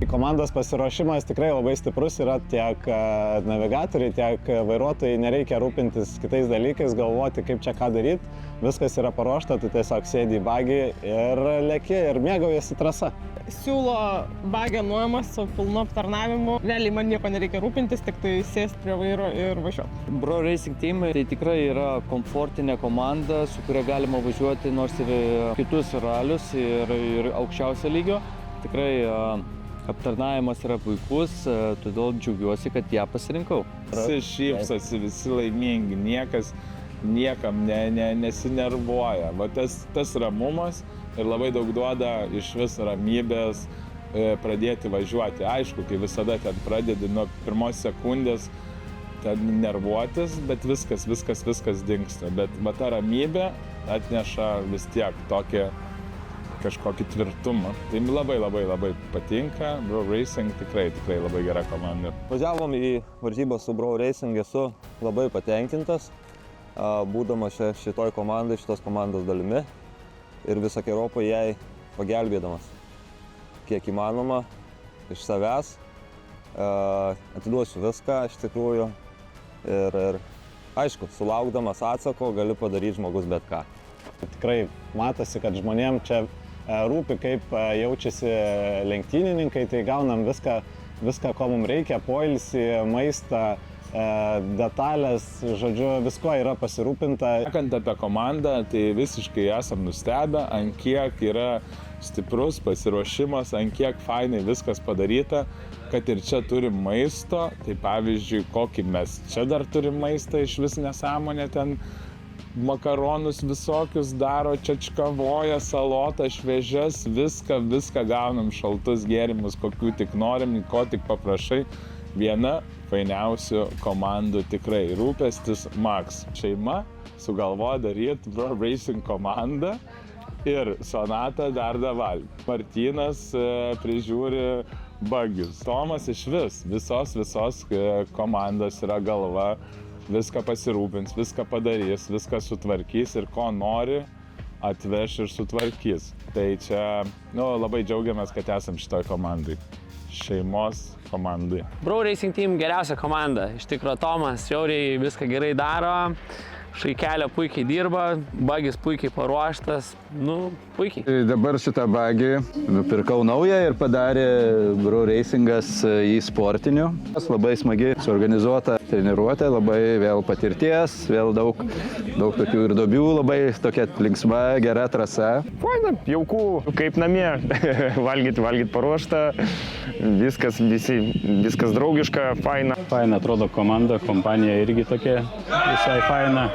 Komandos pasiruošimas tikrai labai stiprus yra, tiek navigatoriai, tiek vairuotojai, nereikia rūpintis kitais dalykais, galvoti, kaip čia ką daryti. Viskas yra paruošta, tu tiesiog sėdi į bagį ir leki ir mėgaujasi trasa. Siūlo bagę nuomas su pilnu aptarnavimu. Realiai man nieko nereikia rūpintis, tik tai sėsti prie vairo ir važiuoti. Bro Racing Team tai tikrai yra komfortinė komanda, su kuria galima važiuoti nors ir kitus ralius ir aukščiausio lygio. Tikrai aptarnavimas yra puikus, todėl džiaugiuosi, kad ją pasirinkau. Visi šypsosi, visi laimingi, niekas niekam nesinervuoja. Va tas ramumas ir labai daug duoda iš vis ramybės pradėti važiuoti. Aišku, kai visada ten pradedi nuo pirmos sekundės ten nervuotis, bet viskas dingsta. Bet va ta ramybė atneša vis tiek kažkokį tvirtumą. Tai labai patinka. Bro Racing tikrai labai gera komanda. Važiavom į varžybą su Bro Racing, esu labai patenkintas, būdamas šitos komandos dalimi ir visokeriopą jai pagelbėdamas. Kiek įmanoma iš savęs, atiduosiu viską iš tikrųjų ir aišku, sulaukdamas atsako gali padaryti žmogus bet ką. Tikrai matosi, kad žmonėms čia rūpi, kaip jaučiasi lenktynininkai, tai gaunam viską, ko mums reikia, poilsį, maistą, detalės, žodžiu, visko yra pasirūpinta. Sakant apie komandą, tai visiškai esam nustebę, ant kiek yra stiprus pasiruošimas, ant kiek fainai viskas padaryta, kad ir čia turim maisto, tai pavyzdžiui, kokį mes čia dar turim maistą, iš vis nesąmonė ten. Makaronus visokius daro, čečkavoja, salotą, šviežias, viską gaunam, šaltus gėrimus, kokių tik norim, ko tik paprašai. Viena fainiausių komandų tikrai, rūpestis Max. Šeima sugalvoja daryti Bro Racing komandą ir Sonata darda valgyti. Martynas prižiūri bagius. Tomas iš visos komandos yra galva. Viską pasirūpins, viską padarys, viską sutvarkys ir ko nori atveš ir sutvarkys. Tai čia labai džiaugiamės, kad esam šitoj komandai. Šeimos komandai. Bro Racing Team geriausia komanda. Iš tikrųjų, Tomas žiauriai viską gerai daro. Šaikelė puikiai dirba, bagis puikiai paruoštas, puikiai. Dabar šitą bagį nupirkau naują ir padarė Bro Racingas į sportinių. Labai smagi, suorganizuota treniruotė, labai vėl patirties, vėl daug tokių ir duobių, labai tokia linksma, gera trasa. Faina, jauku, kaip namie, valgyti paruošta, viskas draugiška, faina. Faina atrodo komanda, kompanija irgi tokia visai faina.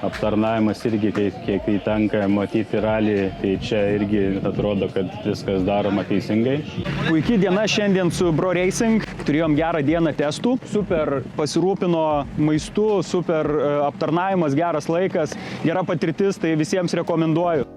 Aptarnavimas irgi, kiek tenka matyti ralį, tai čia irgi atrodo, kad viskas daroma teisingai. Puikiai diena šiandien su Bro Racing, turėjom gerą dieną testų, super pasirūpino maistu, super aptarnavimas, geras laikas, gera patirtis, tai visiems rekomenduoju.